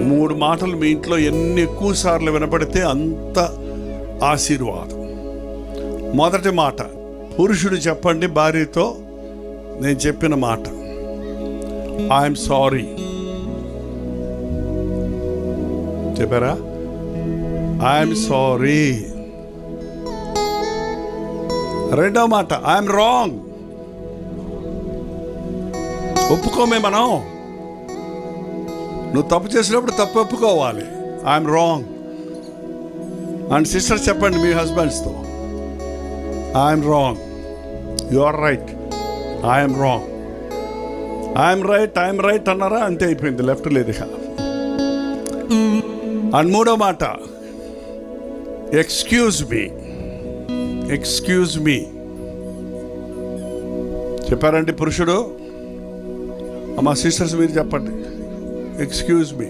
3 మాటలు మీ ఇంట్లో ఎన్ని ఎక్కువ సార్లు వినపడితే అంత ఆశీర్వాదం. మొదటి మాట, పురుషుడు చెప్పండి భార్యతో నేను చెప్పిన మాట, ఐఎమ్ సారీ. చెప్పారా? I'm sorry. రెండో మాట, ఐఎమ్ రాంగ్. ఒప్పుకోమే మనం. నువ్వు తప్పు చేసినప్పుడు తప్పు ఒప్పుకోవాలి. I'm wrong. అండ్ సిస్టర్ చెప్పండి మీ హస్బెండ్స్తో, I'm wrong, you are right, I'm wrong. I'm right అన్నారా, అంతే అయిపోయింది, లెఫ్ట్ లేదు ఇక. అండ్ మూడో మాట, ఎక్స్క్యూజ్ మీ. చెప్పారండి పురుషుడు? మా సిస్టర్స్ మీరు చెప్పండి, ఎక్స్క్యూజ్ మీ.